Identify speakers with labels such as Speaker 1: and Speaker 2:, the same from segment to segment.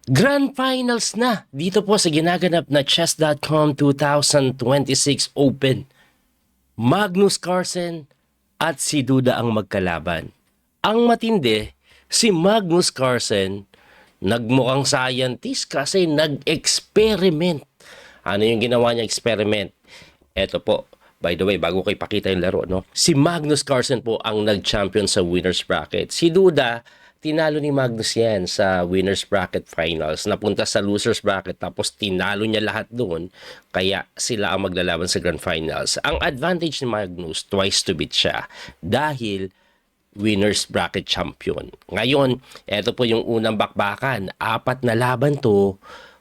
Speaker 1: Grand Finals na dito po sa ginaganap na Chess.com 2026 Open. Magnus Carlsen at si Duda ang magkalaban. Ang matindi, si Magnus Carlsen nagmukhang scientist kasi nag-experiment. Ano yung ginawa niya experiment? Eto po, by the way, bago ko ipakita yung laro, no? Si Magnus Carlsen po ang nag-champion sa winner's bracket. Si Duda, tinalo ni Magnus yan sa winner's bracket finals. Napunta sa loser's bracket tapos tinalo niya lahat doon. Kaya sila ang maglalaban sa grand finals. Ang advantage ni Magnus, twice to beat siya. Dahil winner's bracket champion. Ngayon, eto po yung unang bakbakan. 4 na laban to.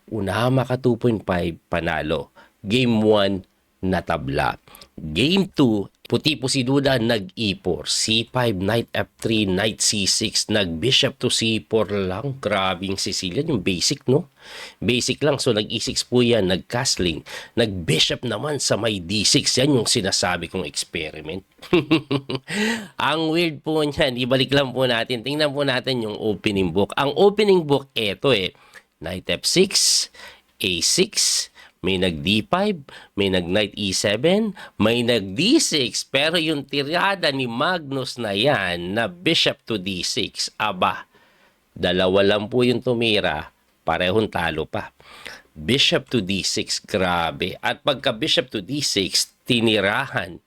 Speaker 1: Una maka 2.5 panalo. Game 1 natabla. Game 2, puti po si Duda, nag-E4, C5, Knight F3, Knight C6, nag-Bishop to C4 lang. Grabing Sicilian, yung basic, no? Basic lang, so nag-E6 po yan, nag-castling. Nag-Bishop naman sa may D6, yan yung sinasabi kong experiment. Ang weird po niyan, ibalik lang po natin, tingnan po natin yung opening book. Ang opening book, eto Knight F6, A6, may nag-D5, may nag-Knight E7, may nag-D6. Pero yung tirada ni Magnus na yan, na Bishop to D6, aba, dalawa lang po yung tumira, parehong talo pa. Bishop to D6, grabe. At pagka Bishop to D6, tinirahan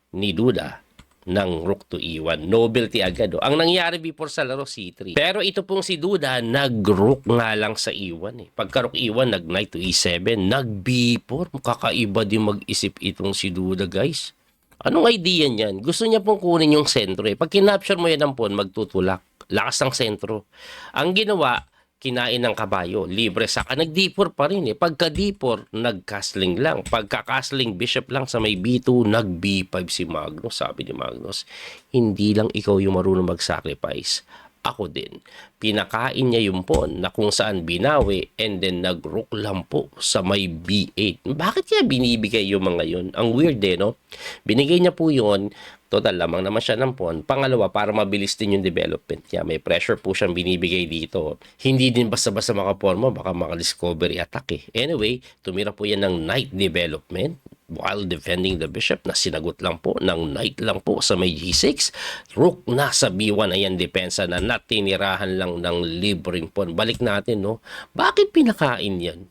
Speaker 1: ni Duda ng Rook to E1. Novelty agad. Ang nangyari before sa laro, C3. Pero ito pong si Duda, nag-Rook nga lang sa E1. Pagka Rook E1, nag-Knight to E7, nag-B4. Kakaiba din mag-isip itong si Duda, guys. Anong idea niyan? Gusto niya pong kunin yung sentro. Pag kinapture mo yan ng pawn, magtutulak. Lakas ng sentro. Ang ginawa, kinain ng kabayo, libre saka, nag-D4 pa rin Pagka D4, nag-castling lang. Pagka castling, bishop lang sa may B2, nag-B5 si Magnus. Sabi ni Magnus, hindi lang ikaw yung marunong mag-sacrifice. Ako din. Pinakain niya yung pawn na kung saan binawi and then nag-rook lang po sa may B8. Bakit kaya binibigay yung mga yun? Ang weird no? Binigay niya po yun. Total, lamang naman siya ng pawn. Pangalawa, para mabilis din yung development niya. May pressure po siyang binibigay dito. Hindi din basta-basta makaporma, baka maka-discovery attack Anyway, tumira po yan ng knight development while defending the bishop na sinagot lang po ng knight lang po sa may G6. Rook na sa B1, ayan depensa na natinirahan lang ng libreng pawn. Balik natin, no? Bakit pinakain yan?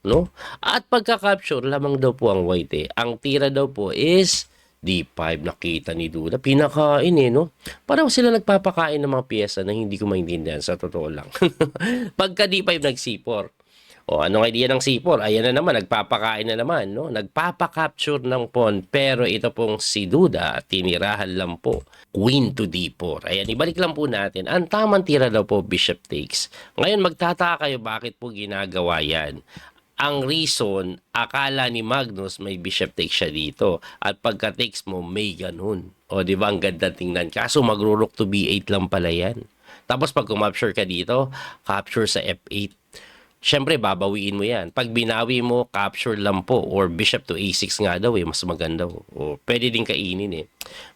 Speaker 1: No? At pagka-capture, lamang daw po ang white Ang tira daw po is D5, nakita ni Duda. Pinakain no? Parang sila nagpapakain ng mga piyesa na hindi ko maintindihan sa totoo lang. Pagka D5 nag-C4. O, anong idea ng C4? Ayan na naman, nagpapakain na naman, no? Nagpapakapture ng pawn. Pero ito pong si Duda, tinirahan lang po. Queen to D4. Ayan, ibalik lang po natin. Ang tamang tira daw po, bishop takes. Ngayon, magtataka kayo bakit po ginagawa yan. Ang reason, akala ni Magnus may bishop take siya dito. At pagka takes mo, may ganun. O, di ba? Ang ganda tingnan. Kaso magro-rook to B8 lang pala yan. Tapos pag kumapture ka dito, capture sa F8. Siyempre, babawiin mo yan. Pag binawi mo, capture lang po. Or bishop to A6 nga daw mas maganda. O, pwede din kainin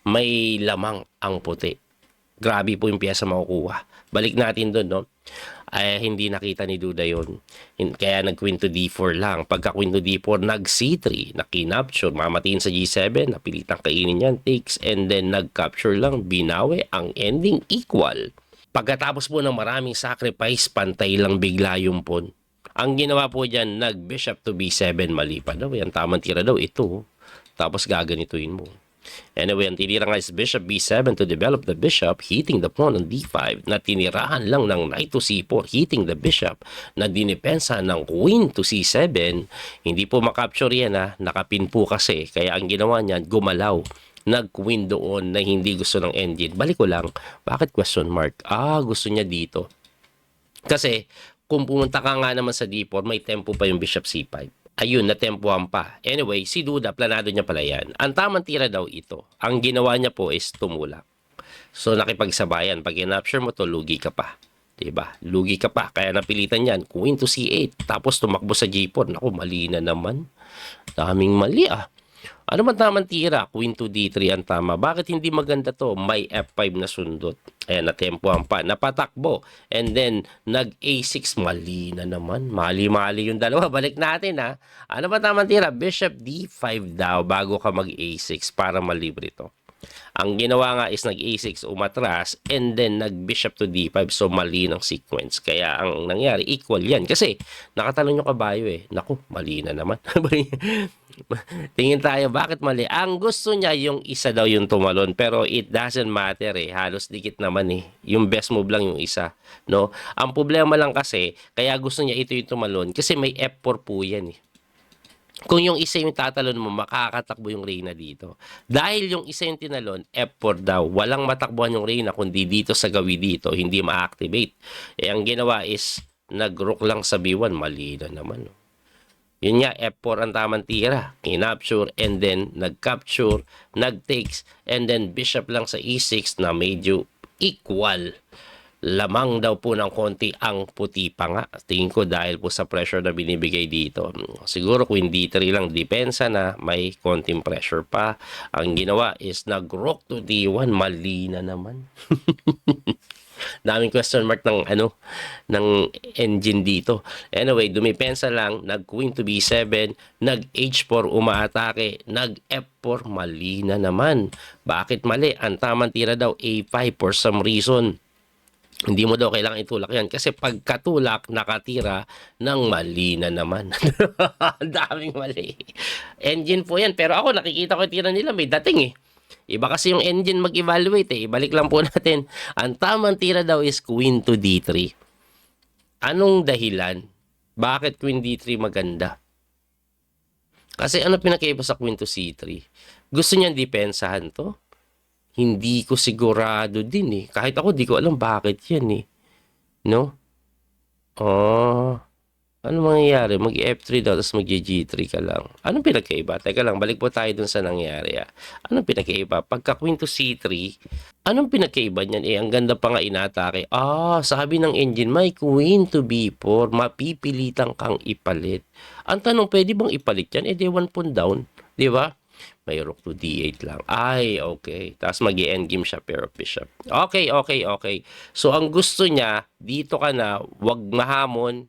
Speaker 1: May lamang ang puti. Grabe po yung piyesa makukuha. Balik natin doon, no? Ay hindi nakita ni Duda yun. Kaya nag-queen to D4 lang. Pagka queen to D4, nag-C3, nakinapture, mamatiin sa G7, napilitang kainin yan, takes, and then nag-capture lang, binawi, ang ending equal. Pagkatapos po ng maraming sacrifice, pantay lang bigla yung pawn. Ang ginawa po dyan, nag-bishop to B7, mali pa daw. Yan, tamang tira daw, ito. Tapos gaganituin mo. Anyway, ang tinira nga is bishop b7 to develop the bishop, hitting the pawn on d5 na tinirahan lang ng knight to c4, hitting the bishop na dinipensa ng queen to c7. Hindi po makapture yan nakapin po kasi. Kaya ang ginawa niyan, gumalaw. Nag-queen doon na hindi gusto ng engine. Balik ko lang, bakit question mark? Gusto niya dito. Kasi kung pumunta ka nga naman sa d4, may tempo pa yung bishop c5. Ayun, natempuhan pa. Anyway, si Duda, planado niya pala yan. Ang tamang tira daw ito. Ang ginawa niya po is tumulak. So, nakipagsabayan. Pag in-capture mo to, lugi ka pa. Diba? Lugi ka pa. Kaya napilitan yan. Queen to C8. Tapos tumakbo sa G4. Naku, mali na naman. Daming mali Ano man tamang tira? Queen to D3 ang tama. Bakit hindi maganda to? May F5 na sundot. Ayan, natempohan pa. Napatakbo. And then, nag-A6. Mali na naman. Mali-mali yung dalawa. Balik natin, ha. Ano ba tamang tira? Bishop D5 daw bago ka mag-A6 para malibre to. Ang ginawa nga is nag-A6 umatras and then nag-bishop to D5, so mali ng sequence. Kaya ang nangyari, equal yan. Kasi nakatalon yung kabayo eh. Naku, mali na naman. Tingin tayo, bakit mali? Ang gusto niya yung isa daw yung tumalon, pero it doesn't matter eh. Halos dikit naman eh. Yung best move lang yung isa. No? Ang problema lang kasi, kaya gusto niya ito yung tumalon, kasi may F4 po yan eh. Kung yung isa yung tatalon mo, makakatakbo yung Reyna dito. Dahil yung isa yung tinalon, F4 daw. Walang matakbuhan yung Reyna, kundi dito sa gawi dito, hindi ma-activate. Eh, ang ginawa is, nag-rook lang sa B1, mali na naman. Yun nga, F4 ang tamang tira. Kinapture, and then nag-capture, nag-takes, and then bishop lang sa E6 na medyo equal. Lamang daw po ng konti ang puti pa nga. Tingin ko dahil po sa pressure na binibigay dito. Siguro Queen D3 lang depensa na may konting pressure pa. Ang ginawa is nag-rook to D1. Mali na naman. Daming question mark ng ng engine dito. Anyway, dumipensa lang, nag Queen to B7, nag H4 umaatake, nag F4 mali na naman. Bakit mali? Ang tamang tira daw A5 for some reason. Hindi mo daw kailangan itulak yan. Kasi pagkatulak, nakatira ng mali na naman. Daming mali. Engine po yan. Pero ako, nakikita ko yung tira nila, may dating eh. Iba kasi yung engine mag-evaluate eh. Ibalik lang po natin. Ang tamang tira daw is Queen to D3. Anong dahilan? Bakit Queen D3 maganda? Kasi ano pinakaiba sa Queen to C3? Gusto niyang depensahan to? Hindi ko sigurado din eh. Kahit ako, di ko alam bakit yan eh. No? Oh. Ano mangyayari? Mag-F3 daw, tapos mag-G3 ka lang. Anong pinagkaiba? Teka lang, balik po tayo dun sa nangyari. Anong pinagkaiba? Pagka Queen to C3, anong pinagkaiba niyan? Eh, ang ganda pa nga inatake. Sabi ng engine, may Queen to B4, mapipilitan kang ipalit. Ang tanong, pwede bang ipalit yan? Eh, di one pawn down. Di ba? May rook to D8 lang. Ay, okay. Tapos mag-i-endgame siya, pair of bishop. Okay. So, ang gusto niya, dito ka na, wag mahamon.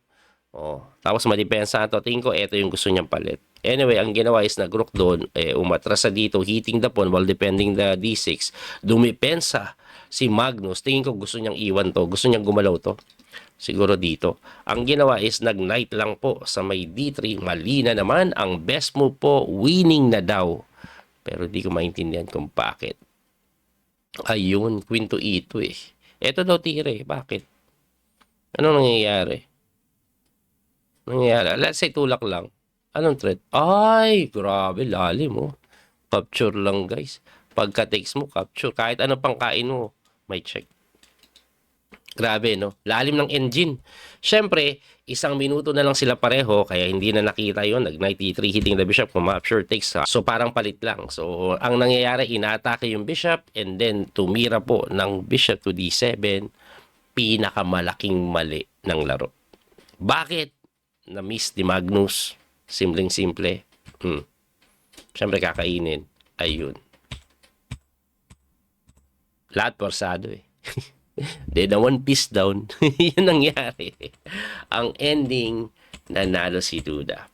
Speaker 1: Tapos madipensa to. Tingin ko, ito yung gusto niyang palit. Anyway, ang ginawa is nag-rook doon, umatras sa dito, hitting the pawn while defending the D6. Dumipensa si Magnus. Tingin ko gusto niyang iwan to. Gusto niyang gumalaw to. Siguro dito. Ang ginawa is nag-knight lang po sa may D3. Mali na naman. Ang best move po, winning na daw. Pero di ko maintindihan kung bakit. Ayun, Queen to E2 eh. Ito daw tira eh. Bakit? Ano nangyayari? Let's say tulak lang. Anong threat? Ay, grabe, lalim mo. Capture lang guys. Pagka takes mo, capture. Kahit ano pang kain mo, may check. Grabe, no? Lalim ng engine. Siyempre, 1 minuto na lang sila pareho, kaya hindi na nakita yon. Nag-knight E3, hitting the bishop, sure takes. So, parang palit lang. So, ang nangyayari, inaatake yung bishop, and then tumira po ng bishop to D7, pinakamalaking mali ng laro. Bakit? Na-miss ni Magnus. Simpleng-simple. Siyempre, kakainin. Ayun. Lahat porsado eh. Then, na one piece down, yun nangyari. Ang ending, nanalo si Duda.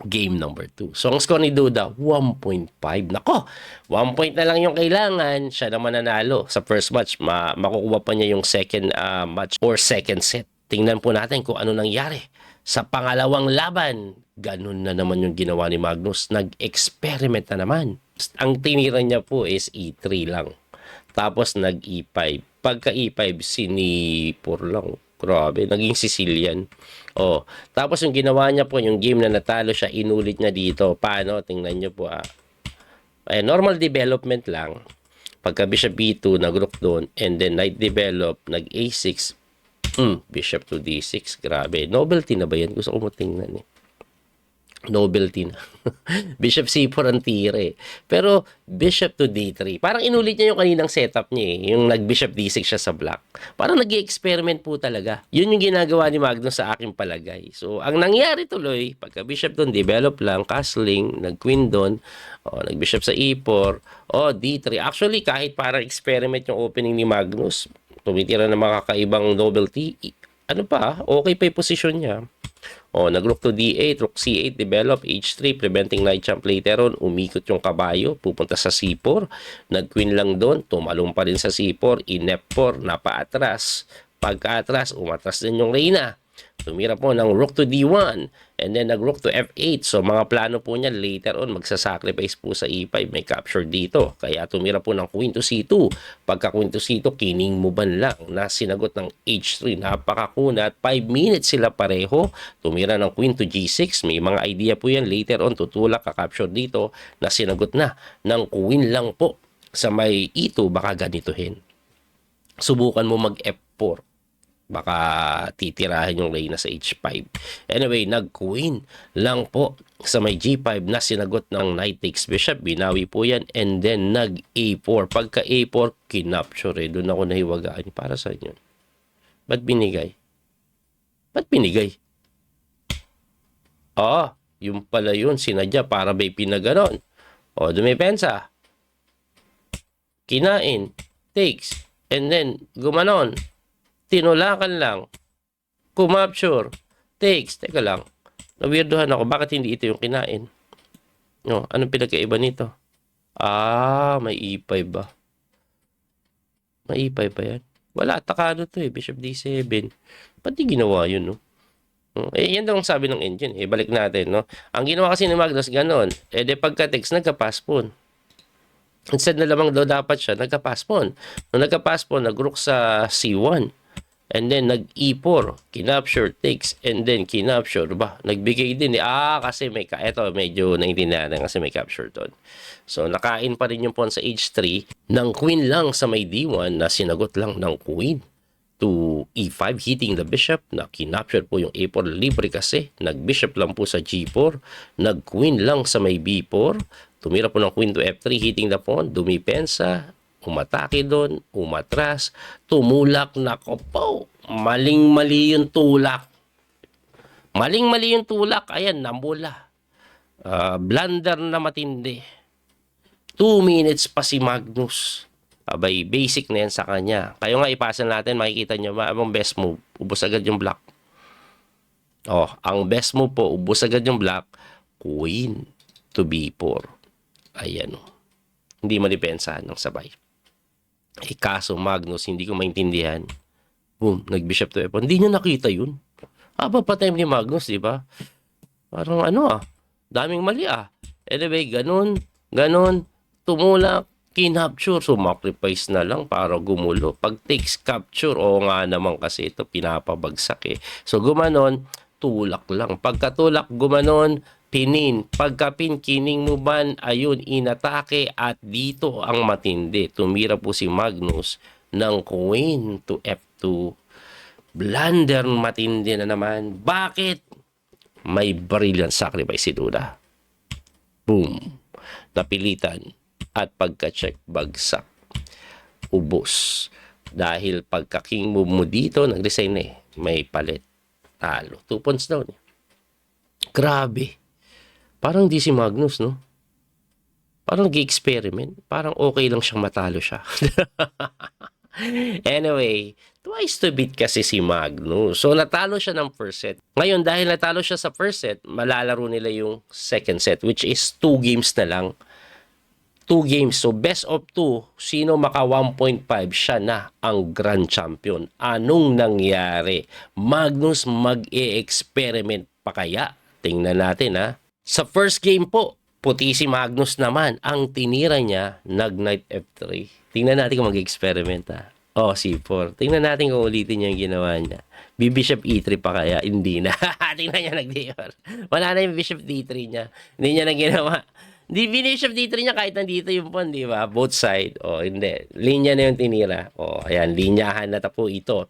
Speaker 1: Game number 2. So, ang score ni Duda, 1.5. Nako, 1 point na lang yung kailangan. Siya naman nanalo sa first match. Makukuha pa niya yung second match or second set. Tingnan po natin kung ano nangyari. Sa pangalawang laban, ganun na naman yung ginawa ni Magnus. Nag-experiment na naman. Ang tinira niya po is E3 lang. Tapos nag-E5. Pagka E5, sinipur lang. Grabe, naging Sicilian. Tapos yung ginawa niya po, yung game na natalo siya, inulit niya dito. Paano? Tingnan niyo po. Normal development lang. Pagka bishop B2, nag-rook doon. And then knight develop, nag-A6. Bishop to D6. Grabe. Novelty na ba yan? Gusto ko mo tingnan eh. Novelty na. Bishop C4 ang tira eh. Pero Bishop to D3. Parang inulit niya yung kaninang setup niya eh. Yung nag-Bishop D6 siya sa black. Parang nag-experiment po talaga. Yun yung ginagawa ni Magnus sa aking palagay. So, ang nangyari tuloy, pagka Bishop doon, develop lang, castling, nag-Queen doon, nag-Bishop sa E4, D3. Actually, kahit parang experiment yung opening ni Magnus, tumitira ng mga kakaibang novelty, ano pa, okay pa yung position niya. Nag-rook to D8, rook C8, develop, H3, preventing knight jump later on, umikot yung kabayo, pupunta sa C4, nag-queen lang doon, tumalong pa rin sa C4, in F4, napaatras, pagka-atras, umatras din yung reyna. Tumira po ng rook to D1 and then nag-rook to F8. So mga plano po niya later on magsasacrifice po sa E5. May capture dito. Kaya tumira po ng queen to C2. Pagka queen to C2, kining muban lang na sinagot ng H3. Napakakunat. 5 minutes sila pareho. Tumira ng queen to G6. May mga idea po yan later on. Tutulak ka-capture dito na sinagot na ng queen lang po. Sa may E2, baka ganituhin. Subukan mo mag F4. Baka titirahin yung reyna sa H5. Anyway, nag-queen lang po sa may G5 na sinagot ng knight takes bishop. Binawi po yan. And then nag-A4. Pagka A4, kinapture eh. Doon ako nahiwagaan. Para sa inyo. Ba't binigay? Ba't binigay? Yung pala yun. Sinadya para may pinaganon. Dumipensa. Kinain. Takes. And then, gumanon. Tinulakan lang. Kumapture. Takes. Teka lang. Nawirduhan ako. Bakit hindi ito yung kinain? Anong pinagkaiba nito? May E5 ba? May E5 ba yan? Wala. Takano to eh. Bishop D7. Ba't di ginawa yun, no? Yan daw ang sabi ng engine. Balik natin, no? Ang ginawa kasi ni Magnus, ganon. De pagka-text, nagka-passpon. Instead na lamang daw dapat siya, nagka-passpon. Nung nagka-passpon, nag-rook sa C1. And then, nag-E4, kinapture, takes, and then kinapture. Nagbigay din kasi eto, medyo naintindihan kasi may capture doon. So, nakain pa rin yung pawn sa H3 ng queen lang sa may D1 na sinagot lang ng queen to E5, hitting the bishop, na kinapture po yung A4, libre kasi. Nag-bishop lang po sa G4, nag-queen lang sa may B4, tumira po ng queen to F3, hitting the pawn, dumipensa, umatake doon, umatras, tumulak, nako po, maling-mali yung tulak. Maling-mali yung tulak, ayan, namula. Blunder na matindi. 2 minutes pa si Magnus. Abay, basic na yan sa kanya. Kayo nga, ipasa natin, makikita nyo ba, ang best move, ubos agad yung black. Ang best move po, ubos agad yung black, queen to B4. Ayan, hindi madipensahan ng sabay. Kaso Magnus, hindi ko maintindihan. Boom, nag-bishop to F1. Hindi niya nakita yun. Pa time ni Magnus, di ba? Parang daming mali Anyway, ganon, tumulak, kinapture, so sacrifice na lang para gumulo. Pag takes capture, nga naman kasi ito pinapabagsak So gumanon, tulak lang. Pagkatulak, gumanon, pinin. Pagkapin, kining muban, ayun, inatake at dito ang matindi. Tumira po si Magnus ng queen to F2. Blunder matindi na naman. Bakit? May brilliant sacrifice si Duda. Boom. Napilitan. At pagka-check, bagsak. Ubos. Dahil pagka-king move mo dito, nag-resign may palit. Talo. 2 points down. Grabe. Parang di si Magnus, no? Parang nag-experiment. Parang okay lang siyang matalo siya. Anyway, twice to beat kasi si Magnus. So, natalo siya ng first set. Ngayon, dahil natalo siya sa first set, malalaro nila yung second set, which is 2 games na lang. 2 games. So, best of 2. Sino maka 1.5, siya na ang grand champion. Anong nangyari? Magnus mag-e-experiment pa kaya? Tingnan natin, Sa first game po, puti si Magnus naman. Ang tinira niya, nag-knight F3. Tingnan natin kung mag-experiment, C4. Tingnan natin kung ulitin niya yung ginawa niya. B-bishop E3 pa kaya? Hindi na. Tingnan niya, nag-DR. Wala na yung bishop D3 niya. Hindi niya na ginawa. Di bishop D3 niya kahit nandito yung pawn, di ba? Both side. Hindi. Linya na yung tinira. Ayan, linyahan na po ito.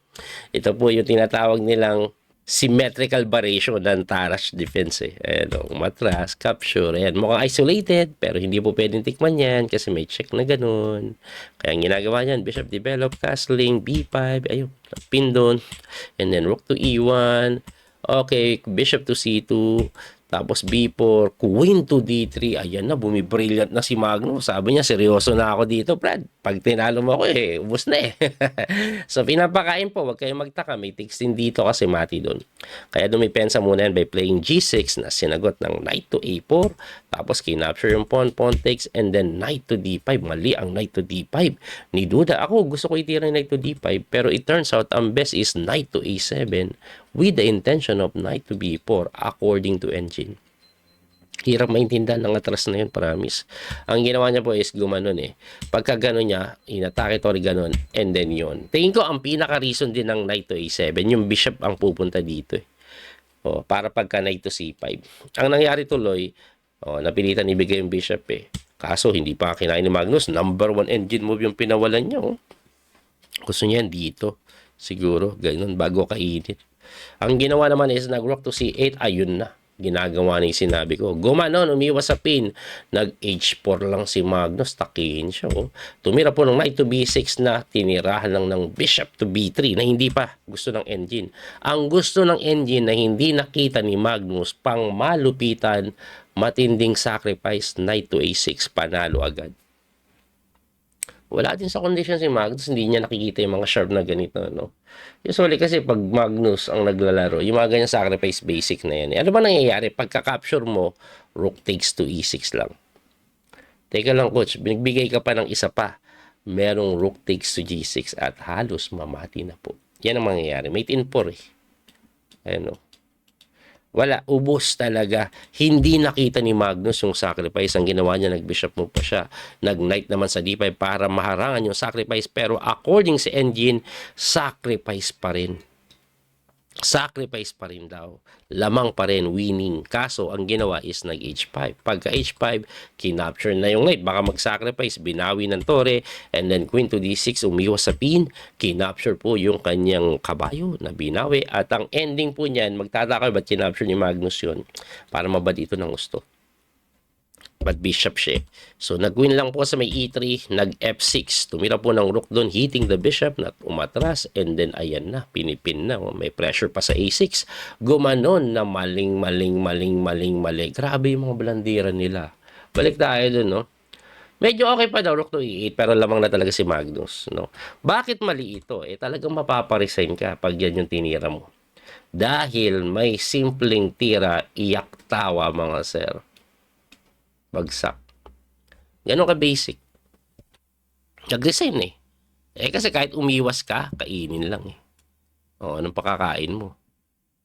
Speaker 1: Ito po yung tinatawag nilang symmetrical variation ng Tarrasch defense eh. Ayan, umatras, capture, ayan. Mukhang isolated, pero hindi po pwedeng tikman yan kasi may check na ganun. Kaya ang ginagawa yan, bishop develop, castling, b5, ayun, pin doon. And then rook to e1, okay, bishop to c2, tapos b4, queen to d3. Ayan na, bumibrilliant na si Magnus. Sabi niya, seryoso na ako dito, Brad. Pag tinalo mo ako ubos na eh. So, pinapakain po. Huwag kayong magtaka. May takes din dito kasi mati doon. Kaya dumipensa muna yan by playing g6 na sinagot ng knight to a4. Tapos, kinapture yung pawn, pawn takes, and then knight to d5. Mali ang knight to d5. Ni Duda, ako gusto ko itira yung knight to d5. Pero it turns out, ang best is knight to a7 with the intention of knight to b4 according to engine. Hirap maintindihan ng atras na yun, promise. Ang ginawa niya po is gumanon eh. Pagka gano'n niya, inatake to ganon, and then yun. Tingin ko ang pinaka-reason din ng knight to a7, yung bishop ang pupunta dito eh. Para pagka knight to c5. Ang nangyari tuloy, napilitan ibigay yung bishop eh. Kaso hindi pa kinain ni Magnus. Number 1 engine move yung pinawalan niya. Gusto niya dito. Siguro, ganun, bago kainit. Ang ginawa naman is nag-rook to c8, ayun na. Ginagawa na yung sinabi ko. Gumanon, umiwas sa pin. Nag-h4 lang si Magnus, takihin siya. Tumira po ng knight to b6 na tinirahan lang ng bishop to b3 na hindi pa gusto ng engine. Ang gusto ng engine na hindi nakita ni Magnus, pang malupitan, matinding sacrifice, knight to a6, panalo agad. Wala din sa condition si Magnus, hindi niya nakikita yung mga sharp na ganito, no? Usually kasi pag Magnus ang naglalaro, yung mga ganyan sacrifice basic na yan. Ano ba nangyayari? Pagka-capture mo, rook takes to e6 lang. Teka lang, coach, binigbigay ka pa ng isa pa. Merong rook takes to g6 at halos mamati na po. Yan ang mangyayari. Mate in 4 eh. Ayan, no? Wala, ubos talaga. Hindi nakita ni Magnus yung sacrifice. Ang ginawa niya, nag-bishop move pa siya. Nag-knight naman sa d5 para maharangan yung sacrifice. Pero according sa engine, sacrifice pa rin. Sacrifice pa rin daw. Lamang pa rin, winning. Kaso, ang ginawa is nag-h5. Pagka h5, kinapture na yung knight. Baka mag-sacrifice, binawi ng tore, and then queen to d6, umiwas sa pin. Kinapture po yung kanyang kabayo na binawi. At ang ending po niyan, magtataka ba't kinapture ni Magnus yun? Para mabad ito ng gusto. But bishop siya. So, nag-win lang po sa may e3, nag-f6. Tumira po ng rook doon, hitting the bishop, na umatras, and then ayan na, pinipin na. May pressure pa sa a6. Gumanon na maling. Grabe yung mga blandira nila. Balik tayo doon, no? Medyo okay pa daw, rook to e8, pero lamang na talaga si Magnus, no? Bakit mali ito? Talagang mapaparesign ka pag yan yung tinira mo. Dahil may simpleng tira, iyak tawa, mga sir. Bagsak. Ganon ka basic. Nag-resign eh. Kasi kahit umiwas ka, kainin lang eh. Anong pakakain mo?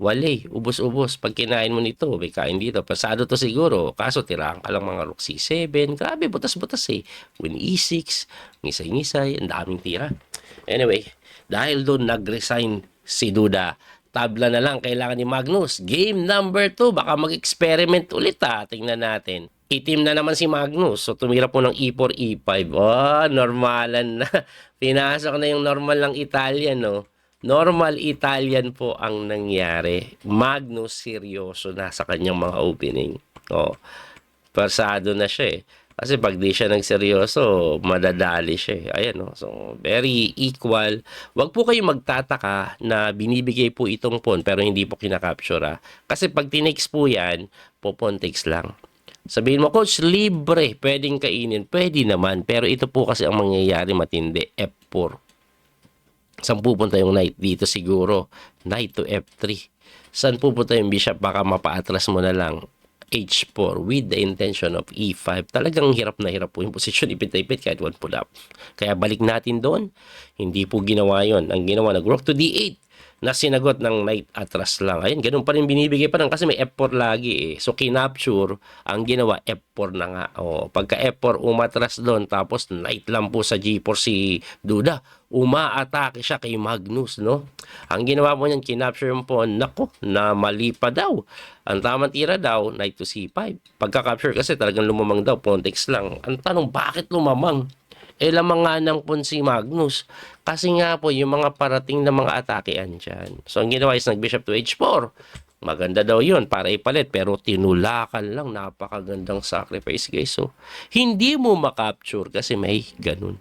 Speaker 1: Wale, ubos-ubos. Pag kinain mo nito, may kain dito. Pasado to siguro. Kaso tirahan ka lang mga rook c7. Grabe, butas-butas eh. Queen e6, ngisay-ngisay, ang daming tira. Anyway, dahil doon nag-resign si Duda, tabla na lang kailangan ni Magnus. Game number 2, baka mag-experiment ulit Tingnan natin. Itim na naman si Magnus. So, tumira po ng e4, e5. Normalan na. Pinasok na yung normal ng Italian, no? Normal Italian po ang nangyari. Magnus seryoso na sa kanyang mga opening. Persado na siya eh. Kasi pag di siya nagseryoso, madadali siya eh. Ayan, no? So, very equal. Wag po kayo magtataka na binibigay po itong pawn pero hindi po kinakapture. Kasi pag tinakes po yan, po pawn takes lang. Sabihin mo, coach, libre, pwedeng kainin. Pwede naman, pero ito po kasi ang mangyayari matindi, f4. Saan pupunta yung knight? Dito siguro, knight to f3. Saan pupunta yung bishop? Baka mapaatras mo na lang, h4 with the intention of e5. Talagang hirap na hirap po yung posisyon, ipit-ipit kahit one pull up. Kaya balik natin doon, hindi po ginawa yon. Ang ginawa, nag-rook to d8. Na sinagot ng knight atras lang. Ayun, ganun pa rin binibigay pa rin kasi may f4 lagi eh. So, kinapture, ang ginawa, f4 na nga. Pagka f4, umatras doon, tapos knight lang po sa g4 si Duda. Umaatake siya kay Magnus, no? Ang ginawa po niyan, kinapture mo po, nako, na mali pa daw. Ang tamang tira daw, knight to c5. Pagka-capture kasi talagang lumamang daw, pawn takes lang. Ang tanong, bakit lumamang? lamang nga ng pawn si Magnus. Kasi nga po, yung mga parating na mga atake andyan. So, ang ginawa is nag-bishop to h4. Maganda daw yun para ipalit, pero tinulakan lang. Napakagandang sacrifice, guys. So, hindi mo makapture kasi may ganun.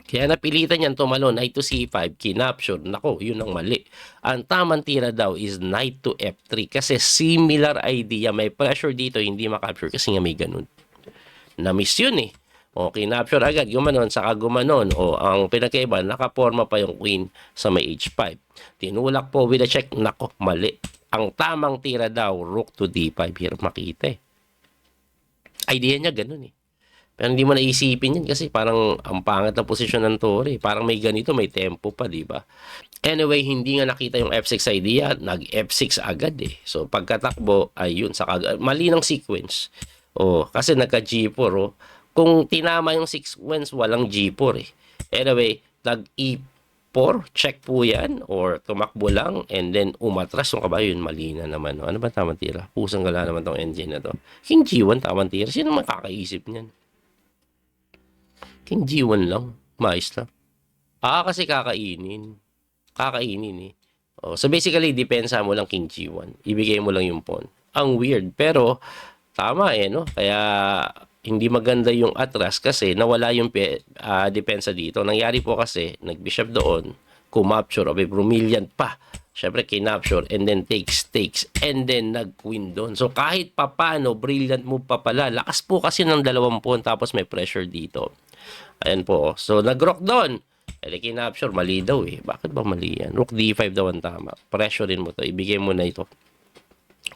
Speaker 1: Kaya napilitan niyan tumalon, knight to c5, kinapture. Nako, yun ang mali. Ang tamang tira daw is knight to f3 kasi similar idea. May pressure dito, hindi makapture kasi nga may ganun. Na-miss yun eh. O, kinapture agad, gumanon, saka gumanon. O, ang pinakaiba, nakaporma pa yung queen sa may h5. Tinulak po with a check. Nako, mali. Ang tamang tira daw, rook to d5. Hirap makita eh. Idea niya ganun eh. Pero hindi mo naisipin yan kasi parang ang pangit na posisyon ng tore. Parang may ganito, may tempo pa, di ba? Anyway, hindi nga nakita yung F6 idea, nag-F6 agad eh. So, pagkatakbo, ayun, saka, mali ng sequence. Oh, kasi nagka-G4, oh. Kung tinama yung sequence, walang G4 eh. Anyway, nag-E4, check po yan, or tumakbo lang, and then umatras yung kabayo, yun, mali na naman. Oh. Ano ba tamang tira? Pusang gala naman tong engine na to. King G1, tamang tira. Sino makakaisip niyan? King G1 lang. Mais lang. Kasi kakainin. Kakainin eh. Oh, so basically, depensa mo lang King G1. Ibigay mo lang yung pawn. Ang weird. Pero, tama eh, no? Kaya, hindi maganda yung atras kasi nawala yung depensa dito. Nangyari po kasi, nag-bishop doon, kumapture, brilliant pa. Siyempre, kinapture, and then takes, and then nag-queen doon. So, kahit papano, brilliant move pa pala. Lakas po kasi ng dalawang pawn, tapos may pressure dito. Ayan po. So, nag-rock doon. Kinapture, mali daw eh. Bakit ba mali yan? Rook d5 daw ang tama. Pressurein mo to. Ibigay mo na ito.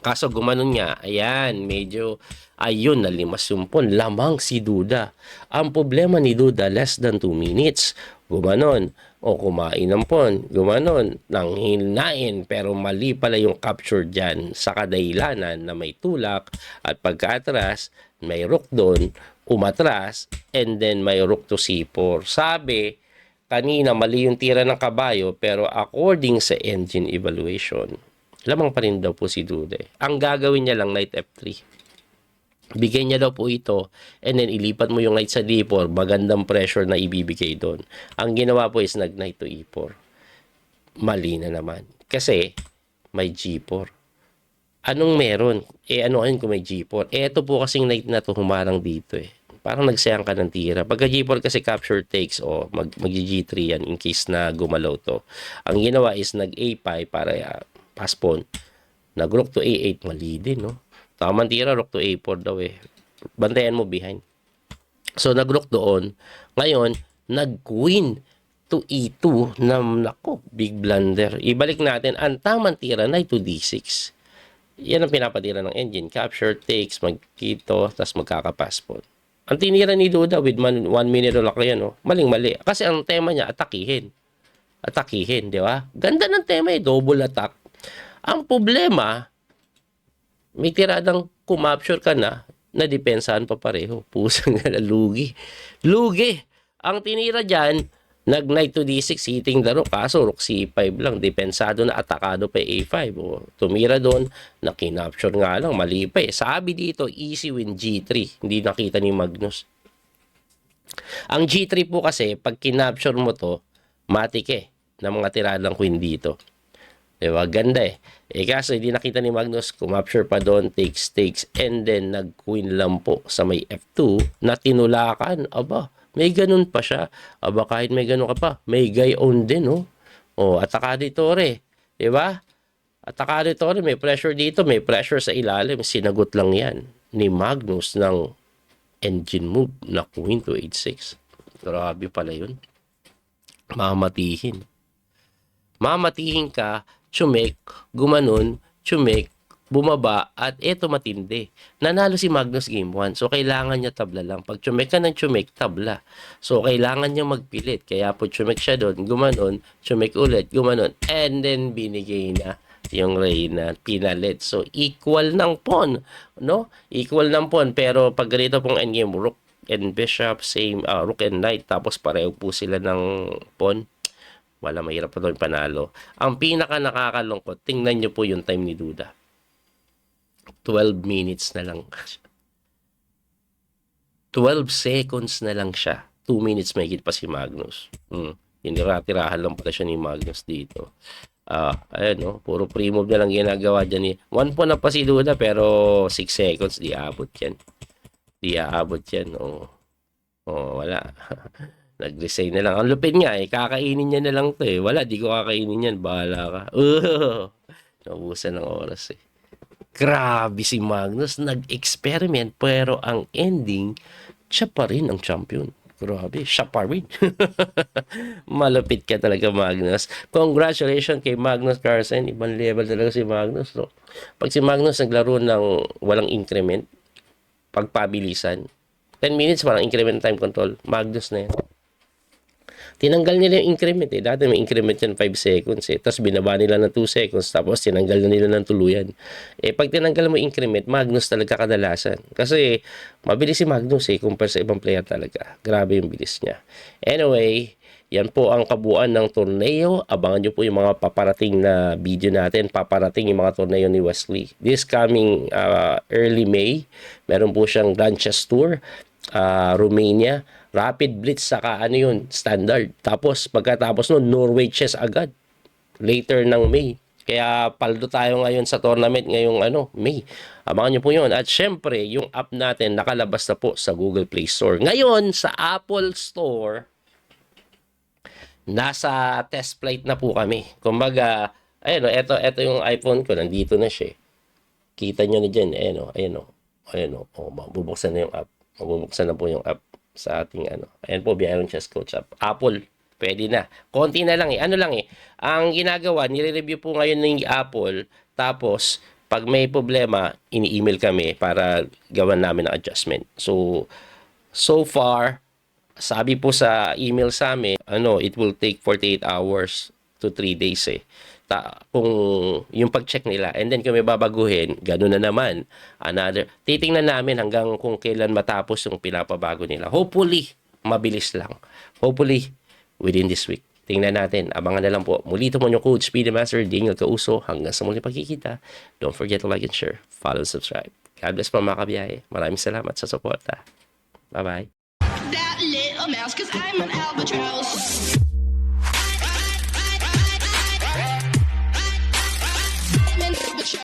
Speaker 1: Kaso gumanon nga. Ayan, medyo, ayun, nalimas yung pawn. Lamang si Duda. Ang problema ni Duda, less than 2 minutes. Gumanon. O kumain ng pawn. Gumanon. Nang hinain. Pero mali pala yung capture dyan sa kadahilanan na may tulak. At pagkaatras, may rook doon. Umatras, and then may rook to c4. Sabi, kanina mali yung tira ng kabayo, pero according sa engine evaluation, lamang pa rin daw po si Dude. Ang gagawin niya lang, knight f3. Bigay niya daw po ito, and then ilipat mo yung knight sa d4, magandang pressure na ibibigay doon. Ang ginawa po is nag-knight to e4. Mali na naman. Kasi, may g4. Anong meron? Ano kung may G4? Ito po kasing knight na to humarang dito eh. Parang nagsayang ka ng tira. Pagka G4 kasi capture takes o mag-G3 yan in case na gumalaw to. Ang ginawa is nag-A5 para pass pawn. Nag-rook to A8, mali din, no? Tamang tira, rook to A4 daw eh. Bantayan mo behind. So, nag-rook doon. Ngayon, nag-queen to E2 na, nako, big blunder. Ibalik natin, ang tamang tira, knight to D6. Yan ang pinapatira ng engine. Capture, takes, magkito, tapos magkakapass pawn. Ang tinira ni Duda with 1 minute lock yan, no? Maling-mali. Kasi ang tema niya, atakihin. Atakihin, di ba? Ganda ng tema eh, double attack. Ang problema, may tiradang kumapture ka na depensahan pa pareho. Pusang na lugi. Lugi. Ang tinira dyan, nag-knight to d6, hitting the rook. Kaso, rook c5 lang. Depensado na, atakado pa a5. O, tumira doon, nakinapture nga lang. Mali pa eh. Sabi dito, easy win g3. Hindi nakita ni Magnus. Ang g3 po kasi, pag kinapture mo to, matik eh, ng mga tiradang queen dito. Diba? Ganda eh. Kaso, hindi nakita ni Magnus, kumapture pa doon, takes, and then nag-queen lang po sa may f2 na tinulakan. Aba, may ganun pa siya. Aba, kahit may ganun ka pa, may gayon din, oh. Oh, atakaditore. Diba? Atakaditore, may pressure dito, may pressure sa ilalim. Sinagot lang yan ni Magnus ng engine move na queen to h6. Grabe pala yun. Mamatihin. Mamatihin ka, tsumek, gumanon, tsumek, bumaba, at eto matindi. Nanalo si Magnus game 1. So, kailangan niya tabla lang. Pag tsumek ka ng tsumek, tabla. So, kailangan niya magpilit. Kaya po tsumek siya doon, gumanon, tsumek ulit, gumanon, and then binigay na yung reyna, pinalit. So, equal ng pawn. No? Equal ng pawn. Pero, pag ganito pong endgame, rook and bishop, same, rook and knight, tapos pareho po sila ng pawn. Wala, mahirap pa doon panalo. Ang pinaka nakakalungkot, tingnan nyo po yung time ni Duda. 12 minutes na lang. 12 seconds na lang siya. 2 minutes may higit pa si Magnus. Tinira-tirahan lang pala siya ni Magnus dito. Ayun, no? Puro pre-move na lang ginagawa dyan. 1 po na pa si Duda, pero 6 seconds, di aabot yan. Di aabot yan. Wala. Nag-resign na lang. Ang lupit nga kakainin niya na lang to Wala, di ko kakainin yan. Bahala ka. Naubusan ng oras Grabe si Magnus. Nag-experiment, pero ang ending, siya pa rin ang champion. Grabe, siya pa rin. Malupit ka talaga, Magnus. Congratulations kay Magnus Carlsen. Ibang level talaga si Magnus. No? Pag si Magnus naglaro ng walang increment, pagpabilisan, 10 minutes walang increment time control, Magnus na yan. Tinanggal nila yung increment Dati may increment yan 5 seconds Tapos binaba nila ng 2 seconds. Tapos tinanggal na nila ng tuluyan. Pag tinanggal mo increment, Magnus talaga kadalasan. Kasi mabilis si Magnus compare sa ibang player talaga. Grabe yung bilis niya. Anyway, yan po ang kabuuan ng torneo. Abangan nyo po yung mga paparating na video natin. Paparating yung mga torneo ni Wesley. This coming early May, meron po siyang Grand Chess Tour, Romania, Rapid Blitz, saka standard. Tapos pagkatapos Norway Chess agad. Later ng May. Kaya paldo tayo ngayon sa tournament ngayong May. Abangan nyo po yun. At syempre, yung app natin nakalabas na po sa Google Play Store. Ngayon, sa Apple Store, nasa test flight na po kami. Kumbaga, ito yung iPhone ko. Nandito na siya. Kita nyo na dyan. Mabubuksan na yung app. Mabubuksan na po yung app sa ating Ayan po, Biyaron Chess Coach app. Apple, pwede na. Konti na lang Ang ginagawa, nire-review po ngayon ng Apple. Tapos, pag may problema, ini-email kami para gawan namin ang adjustment. So far, sabi po sa email sa amin, it will take 48 hours to 3 days kung yung pag-check nila, and then kung may babaguhin, gano'n na naman. Titingnan namin hanggang kung kailan matapos yung pinapabago nila. Hopefully, mabilis lang. Hopefully, within this week. Tingnan natin. Abangan na lang po. Muli ito mo yung Coach Speedy Master, Daniel Causo. Hanggang sa muli pagkikita. Don't forget to like and share. Follow and subscribe. God bless po mga kabiyahe. Maraming salamat sa suporta. Bye-bye.
Speaker 2: That little mouse, 'cause I'm an albatross.